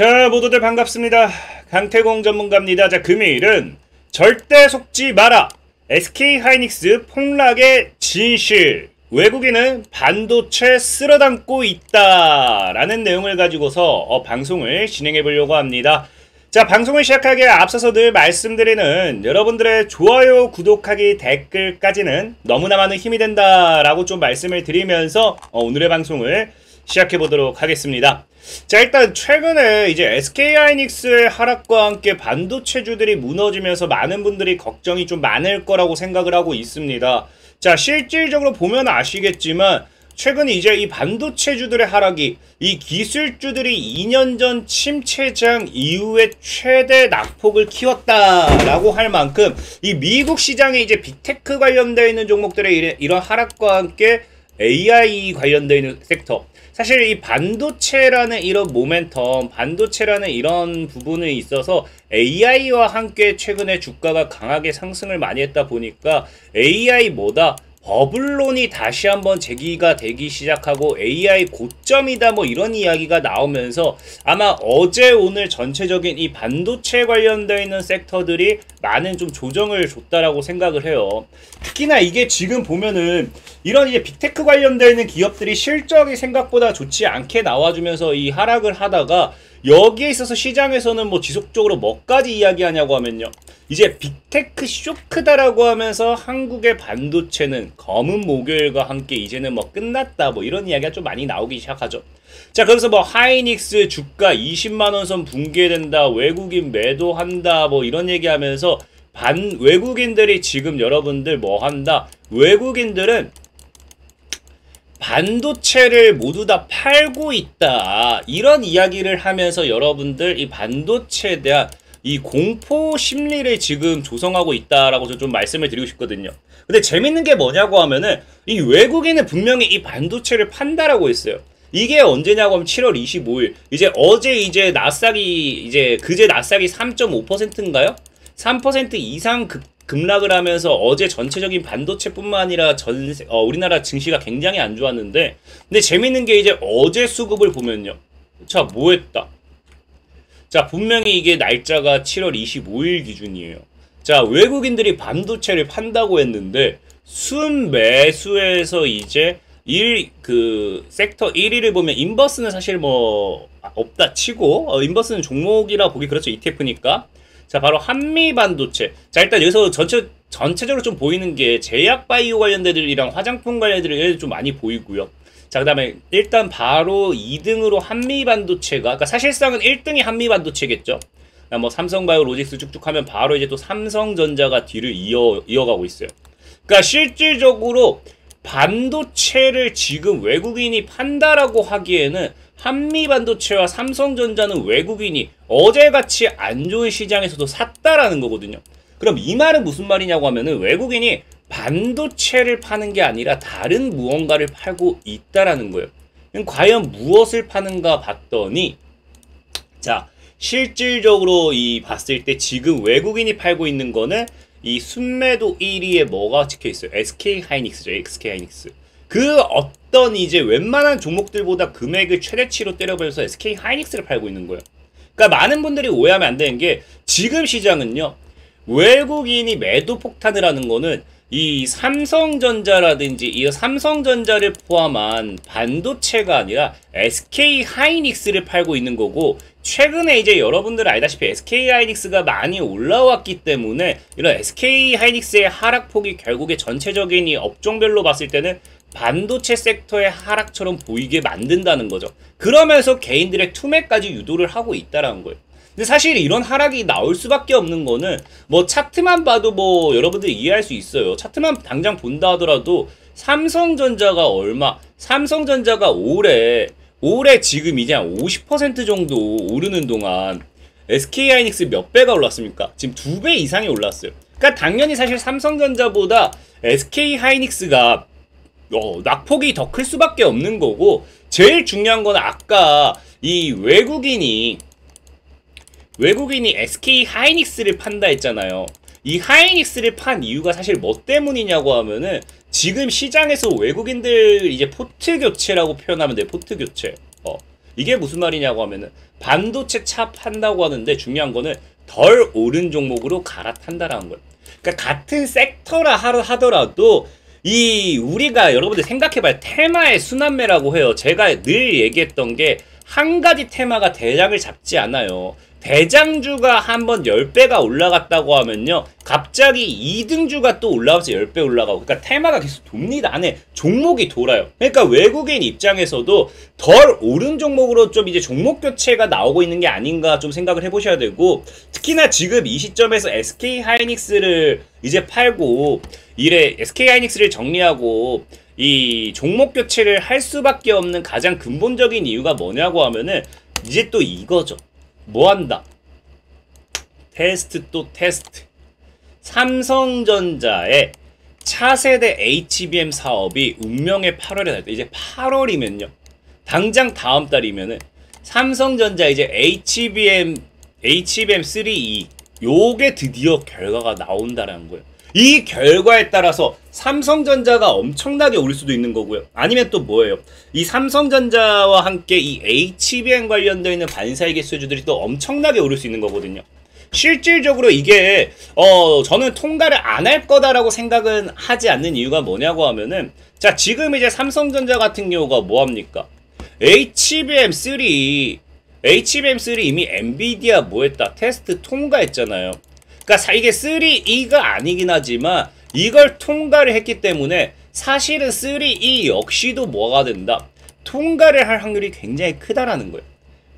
자, 모두들 반갑습니다. 강태공 전문가입니다. 자, 금요일은 절대 속지 마라. SK하이닉스 폭락의 진실. 외국인은 반도체 쓸어담고 있다. 라는 내용을 가지고서 방송을 진행해 보려고 합니다. 자, 방송을 시작하기에 앞서서 늘 말씀드리는 여러분들의 좋아요, 구독하기, 댓글까지는 너무나 많은 힘이 된다라고 좀 말씀을 드리면서 오늘의 방송을 시작해 보도록 하겠습니다. 자, 일단 최근에 이제 SK하이닉스의 하락과 함께 반도체주들이 무너지면서 많은 분들이 걱정이 좀 많을 거라고 생각을 하고 있습니다. 자, 실질적으로 보면 아시겠지만 최근 이제 이 반도체주들의 하락이 이 기술주들이 2년 전 침체장 이후에 최대 낙폭을 키웠다라고 할 만큼 이 미국 시장에 이제 빅테크 관련되어 있는 종목들의 이런 하락과 함께 AI 관련되어 있는 섹터, 사실 이 반도체라는 이런 모멘텀, 반도체라는 이런 부분에 있어서 AI와 함께 최근에 주가가 강하게 상승을 많이 했다 보니까 AI 뭐다? 버블론이 다시 한번 제기가 되기 시작하고 AI 고점이다 뭐 이런 이야기가 나오면서 아마 어제 오늘 전체적인 이 반도체 관련되어 있는 섹터들이 많은 좀 조정을 줬다라고 생각을 해요. 특히나 이게 지금 보면은 이런 이제 빅테크 관련되어 있는 기업들이 실적이 생각보다 좋지 않게 나와주면서 이 하락을 하다가 여기에 있어서 시장에서는 뭐 지속적으로 뭐까지 이야기하냐고 하면요, 이제 빅테크 쇼크다라고 하면서 한국의 반도체는 검은 목요일과 함께 이제는 뭐 끝났다 뭐 이런 이야기가 좀 많이 나오기 시작하죠. 자, 그래서 뭐 하이닉스 주가 20만원 선 붕괴된다, 외국인 매도한다 뭐 이런 얘기하면서 외국인들이 지금 여러분들 뭐 한다, 외국인들은 반도체를 모두 다 팔고 있다, 이런 이야기를 하면서 여러분들 이 반도체에 대한 이 공포 심리를 지금 조성하고 있다라고 좀 말씀을 드리고 싶거든요. 근데 재밌는 게 뭐냐고 하면은 이 외국인은 분명히 이 반도체를 판다라고 했어요. 이게 언제냐고 하면 7월 25일. 이제 어제 이제 나스닥이 이제 그제 나스닥이 3.5%인가요? 3% 이상 급락을 하면서 어제 전체적인 반도체뿐만 아니라 우리나라 증시가 굉장히 안 좋았는데, 근데 재밌는 게 이제 어제 수급을 보면요. 자, 뭐 했다? 자, 분명히 이게 날짜가 7월 25일 기준이에요. 자, 외국인들이 반도체를 판다고 했는데 순매수에서 이제 섹터 1위를 보면 인버스는 사실 뭐 없다 치고 인버스는 종목이라 보기 그렇죠. ETF니까. 자, 바로 한미반도체. 자, 일단 여기서 전체적으로 좀 보이는 게 제약바이오 관련들이랑 화장품 관련들이 좀 많이 보이고요. 자, 그 다음에 일단 바로 2등으로 한미반도체가, 그러니까 사실상은 1등이 한미반도체겠죠. 뭐 삼성바이오 로직스 쭉쭉 하면 바로 이제 또 삼성전자가 뒤를 이어가고 있어요. 그러니까 실질적으로 반도체를 지금 외국인이 판다라고 하기에는 한미반도체와 삼성전자는 외국인이 어제같이 안 좋은 시장에서도 샀다라는 거거든요. 그럼 이 말은 무슨 말이냐고 하면은 외국인이 반도체를 파는 게 아니라 다른 무언가를 팔고 있다라는 거예요. 그럼 과연 무엇을 파는가 봤더니, 자, 실질적으로 봤을 때 지금 외국인이 팔고 있는 거는 이 순매도 1위에 뭐가 찍혀 있어요? SK하이닉스죠. SK하이닉스. 그 어떤 이제 웬만한 종목들보다 금액을 최대치로 때려버려서 SK하이닉스를 팔고 있는 거예요. 그러니까 많은 분들이 오해하면 안 되는 게, 지금 시장은요, 외국인이 매도 폭탄을 하는 거는 이 삼성전자라든지 이 삼성전자를 포함한 반도체가 아니라 SK하이닉스를 팔고 있는 거고, 최근에 이제 여러분들 알다시피 SK하이닉스가 많이 올라왔기 때문에 이런 SK하이닉스의 하락폭이 결국에 전체적인 이 업종별로 봤을 때는 반도체 섹터의 하락처럼 보이게 만든다는 거죠. 그러면서 개인들의 투매까지 유도를 하고 있다라는 거예요. 근데 사실 이런 하락이 나올 수밖에 없는 거는 뭐 차트만 봐도 뭐 여러분들이 이해할 수 있어요. 차트만 당장 본다 하더라도 삼성전자가 삼성전자가 올해 지금 이제 한 50% 정도 오르는 동안 SK하이닉스 몇 배가 올랐습니까? 지금 2배 이상이 올랐어요. 그러니까 당연히 사실 삼성전자보다 SK하이닉스가 낙폭이 더 클 수밖에 없는 거고, 제일 중요한 건 아까 이 외국인이 SK하이닉스를 판다 했잖아요. 이 하이닉스를 판 이유가 사실 뭐 때문이냐고 하면은 지금 시장에서 외국인들 이제 포트 교체라고 표현하면 돼. 포트 교체. 이게 무슨 말이냐고 하면은 반도체 차 판다고 하는데 중요한 거는 덜 오른 종목으로 갈아탄다라는 거예요. 그러니까 같은 섹터라 하더라도 이 우리가 여러분들 생각해봐요. 테마의 순환매라고 해요. 제가 늘 얘기했던 게 한 가지 테마가 대장을 잡지 않아요. 대장주가 한번 10배가 올라갔다고 하면요, 갑자기 2등주가 또 올라와서 10배 올라가고, 그러니까 테마가 계속 돕니다. 안에 종목이 돌아요. 그러니까 외국인 입장에서도 덜 오른 종목으로 좀 이제 종목 교체가 나오고 있는 게 아닌가 좀 생각을 해보셔야 되고, 특히나 지금 이 시점에서 SK 하이닉스를 이제 팔고 이래 SK 하이닉스를 정리하고 이 종목 교체를 할 수밖에 없는 가장 근본적인 이유가 뭐냐고 하면은 이제 또 이거죠. 뭐 한다? 테스트 또 테스트. 삼성전자의 차세대 HBM 사업이 운명의 8월에 날 때, 이제 8월이면요, 당장 다음 달이면은 삼성전자 이제 HBM3E 요게 드디어 결과가 나온다라는 거예요. 이 결과에 따라서 삼성전자가 엄청나게 오를 수도 있는 거고요. 아니면 또 뭐예요? 이 삼성전자와 함께 이 HBM 관련되어 있는 반사이 개수주들이 또 엄청나게 오를 수 있는 거거든요. 실질적으로 이게 저는 통과를 안 할 거다라고 생각은 하지 않는 이유가 뭐냐고 하면은, 자, 지금 이제 삼성전자 같은 경우가 뭐합니까? HBM3 이미 엔비디아 뭐했다? 테스트 통과했잖아요. 그러니까 이게 3E가 아니긴 하지만 이걸 통과를 했기 때문에 사실은 3E 역시도 뭐가 된다? 통과를 할 확률이 굉장히 크다라는 거예요.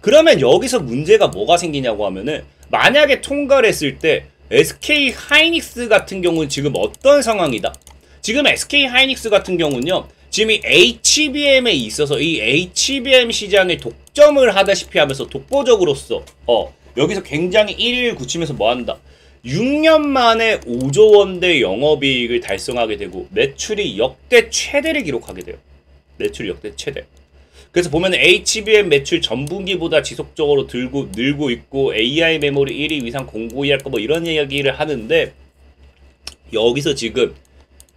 그러면 여기서 문제가 뭐가 생기냐고 하면은, 만약에 통과를 했을 때 SK 하이닉스 같은 경우는 지금 어떤 상황이다? 지금 SK 하이닉스 같은 경우는요, 지금 이 HBM에 있어서 이 HBM 시장에 독점을 하다시피 하면서 독보적으로서 여기서 굉장히 1위를 굳히면서 뭐한다? 6년 만에 5조 원대 영업이익을 달성하게 되고 매출이 역대 최대를 기록하게 돼요. 매출이 역대 최대. 그래서 보면 HBM 매출 전분기보다 지속적으로 늘고 있고 AI 메모리 1위 이상 공고히 할 거 뭐 이런 이야기를 하는데, 여기서 지금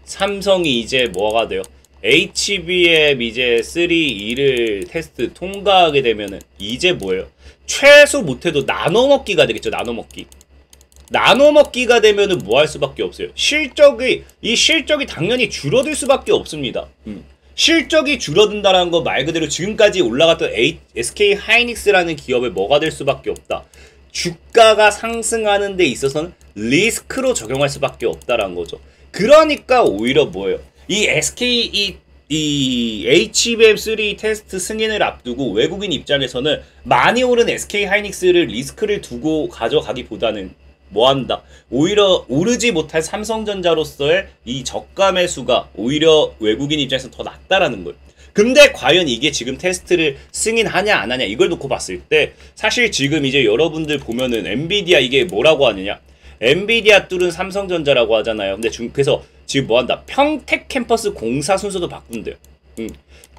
삼성이 이제 뭐가 돼요? HBM 이제 3E를 테스트 통과하게 되면은 이제 뭐예요? 최소 못해도 나눠먹기가 되겠죠. 나눠먹기가 되면은 뭐 할 수밖에 없어요. 이 실적이 당연히 줄어들 수밖에 없습니다. 실적이 줄어든다는 거 말 그대로 지금까지 올라갔던 SK 하이닉스라는 기업에 뭐가 될 수밖에 없다. 주가가 상승하는 데 있어서는 리스크로 적용할 수밖에 없다라는 거죠. 그러니까 오히려 뭐예요? 이 HBM3 테스트 승인을 앞두고 외국인 입장에서는 많이 오른 SK 하이닉스를 리스크를 두고 가져가기보다는 뭐한다? 오히려 오르지 못할 삼성전자로서의 이 저가 매수가 오히려 외국인 입장에서 더 낫다라는 거예요. 근데 과연 이게 지금 테스트를 승인하냐 안 하냐 이걸 놓고 봤을 때, 사실 지금 이제 여러분들 보면은 엔비디아 이게 뭐라고 하느냐? 엔비디아 뚫은 삼성전자라고 하잖아요. 근데 그래서 지금 뭐한다? 평택 캠퍼스 공사 순서도 바꾼대요.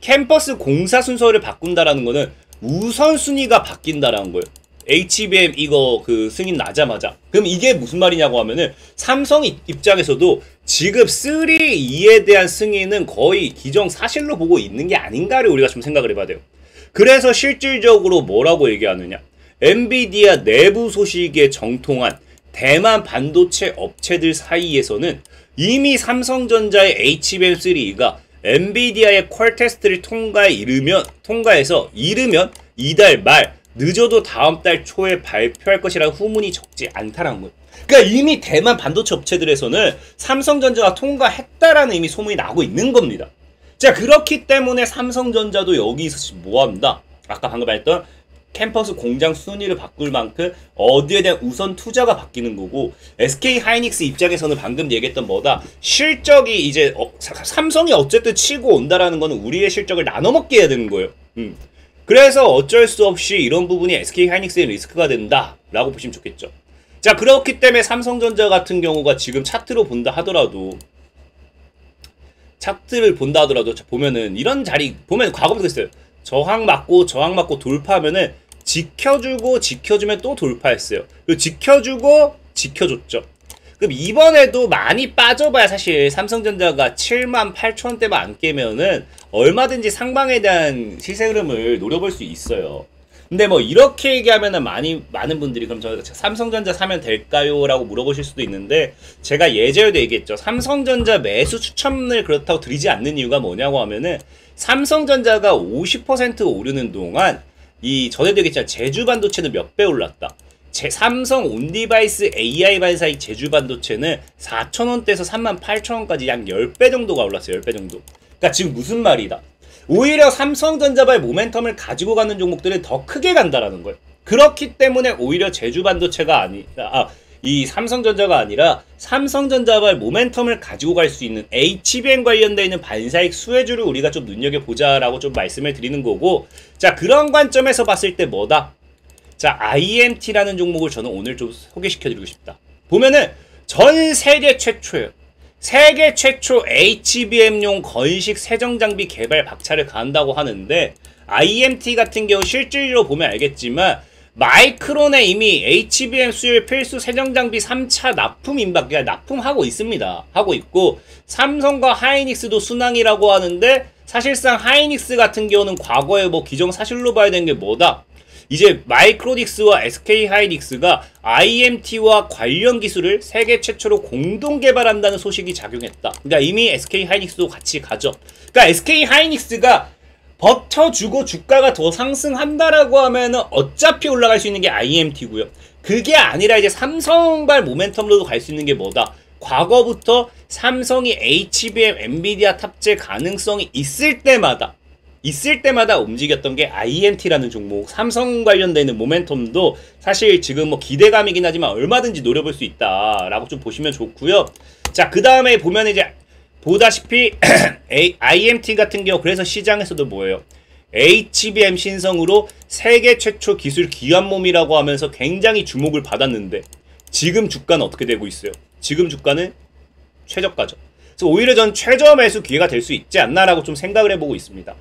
캠퍼스 공사 순서를 바꾼다라는 거는 우선순위가 바뀐다라는 거예요. HBM 이거 그 승인 나자마자. 그럼 이게 무슨 말이냐고 하면은, 삼성 입장에서도 지금 3E에 대한 승인은 거의 기정사실로 보고 있는 게 아닌가를 우리가 좀 생각을 해봐야 돼요. 그래서 실질적으로 뭐라고 얘기하느냐? 엔비디아 내부 소식에 정통한 대만 반도체 업체들 사이에서는 이미 삼성전자의 HBM3E가 엔비디아의 퀄 테스트를 통과해서 이르면 이달 말, 늦어도 다음 달 초에 발표할 것이라는 후문이 적지 않다라는 거예요. 그러니까 이미 대만 반도체 업체들에서는 삼성전자가 통과했다라는 이미 소문이 나고 있는 겁니다. 자, 그렇기 때문에 삼성전자도 여기서 뭐한다? 아까 방금 말했던 캠퍼스 공장 순위를 바꿀 만큼 어디에 대한 우선 투자가 바뀌는 거고, SK 하이닉스 입장에서는 방금 얘기했던 뭐다? 실적이 이제 삼성이 어쨌든 치고 온다라는 거는 우리의 실적을 나눠먹게 해야 되는 거예요. 그래서 어쩔 수 없이 이런 부분이 SK 하이닉스의 리스크가 된다라고 보시면 좋겠죠. 자, 그렇기 때문에 삼성전자 같은 경우가 지금 차트를 본다 하더라도 보면은 이런 자리 보면 과거부터 있어요. 저항 맞고 돌파하면은 지켜주면 또 돌파했어요. 그리고 지켜주고 지켜줬죠. 그럼 이번에도 많이 빠져봐야 사실 삼성전자가 78,000원대만 안 깨면은 얼마든지 상방에 대한 시세 흐름을 노려볼 수 있어요. 근데 뭐 이렇게 얘기하면은 많은 분들이 그럼 저 삼성전자 사면 될까요? 라고 물어보실 수도 있는데, 제가 예전에도 얘기했죠. 삼성전자 매수 추천을 그렇다고 드리지 않는 이유가 뭐냐고 하면은, 삼성전자가 50% 오르는 동안 이 전에도 얘기했잖아요. 제주반도체는 몇 배 올랐다. 삼성 온디바이스 AI 반사의 제주반도체는 4,000원대에서 38,000원까지 약 10배 정도가 올랐어요. 10배 정도. 그러니까 지금 무슨 말이다. 오히려 삼성전자발 모멘텀을 가지고 가는 종목들은 더 크게 간다라는 거예요. 그렇기 때문에 오히려 제주반도체가 이 삼성전자가 아니라 삼성전자발 모멘텀을 가지고 갈 수 있는 HBM 관련되어 있는 반사익 수혜주를 우리가 좀 눈여겨보자라고 좀 말씀을 드리는 거고, 자, 그런 관점에서 봤을 때 뭐다? 자, IMT라는 종목을 저는 오늘 좀 소개시켜드리고 싶다. 보면은 전 세계 최초예요. 세계 최초 HBM용 건식 세정장비 개발 박차를 가한다고 하는데, IMT 같은 경우 실질적으로 보면 알겠지만 마이크론에 이미 HBM 수율 필수 세정장비 3차 납품 임박, 납품하고 있습니다. 하고 있고, 삼성과 하이닉스도 순항이라고 하는데, 사실상 하이닉스 같은 경우는 과거에 뭐 기정 사실로 봐야 되는 게 뭐다? 이제 마이크로닉스와 SK하이닉스가 IMT와 관련 기술을 세계 최초로 공동 개발한다는 소식이 작용했다. 그러니까 이미 SK하이닉스도 같이 가죠. 그러니까 SK하이닉스가 버텨주고 주가가 더 상승한다라고 하면은 어차피 올라갈 수 있는 게 IMT고요. 그게 아니라 이제 삼성발 모멘텀으로도 갈 수 있는 게 뭐다? 과거부터 삼성이 HBM 엔비디아 탑재 가능성이 있을 때마다 움직였던 게 IMT라는 종목, 삼성 관련되는 모멘텀도 사실 지금 뭐 기대감이긴 하지만 얼마든지 노려볼 수 있다라고 좀 보시면 좋고요. 자, 그 다음에 보면 이제 보다시피 IMT 같은 경우 그래서 시장에서도 뭐예요? HBM 신성으로 세계 최초 기술 기관몸이라고 하면서 굉장히 주목을 받았는데, 지금 주가는 어떻게 되고 있어요? 지금 주가는 최저가죠. 그래서 오히려 전 최저 매수 기회가 될 수 있지 않나라고 좀 생각을 해보고 있습니다.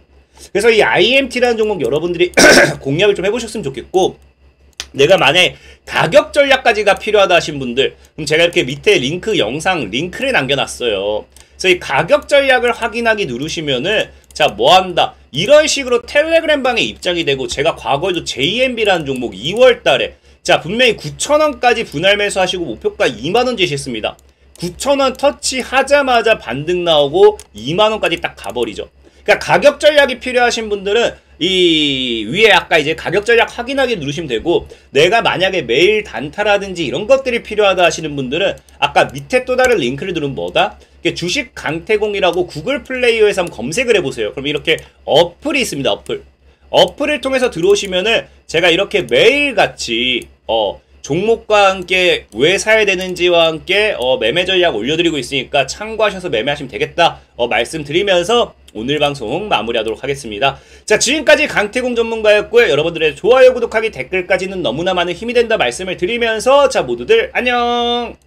그래서 이 IMT라는 종목 여러분들이 공략을 좀 해보셨으면 좋겠고, 내가 만약에 가격 전략까지가 필요하다 하신 분들, 그럼 제가 이렇게 밑에 영상 링크를 남겨놨어요. 그래서 이 가격 전략을 확인하기 누르시면은, 자, 뭐한다, 이런 식으로 텔레그램 방에 입장이 되고, 제가 과거에도 JMB라는 종목 2월달에 자, 분명히 9,000원까지 분할 매수하시고 목표가 2만원 제시했습니다. 9,000원 터치하자마자 반등 나오고 2만원까지 딱 가버리죠. 그러니까 가격 전략이 필요하신 분들은 이 위에 아까 이제 가격 전략 확인하기 누르시면 되고, 내가 만약에 매일 단타라든지 이런 것들이 필요하다 하시는 분들은 아까 밑에 또 다른 링크를 누르면 뭐다? 주식 강태공이라고 구글 플레이어에서 한번 검색을 해보세요. 그럼 이렇게 어플이 있습니다. 어플을 통해서 들어오시면은 제가 이렇게 매일같이 종목과 함께 왜 사야 되는지와 함께 매매 전략 올려드리고 있으니까 참고하셔서 매매하시면 되겠다 말씀드리면서 오늘 방송 마무리하도록 하겠습니다. 자, 지금까지 강태공 전문가였고요. 여러분들의 좋아요, 구독하기, 댓글까지는 너무나 많은 힘이 된다 말씀을 드리면서, 자, 모두들 안녕.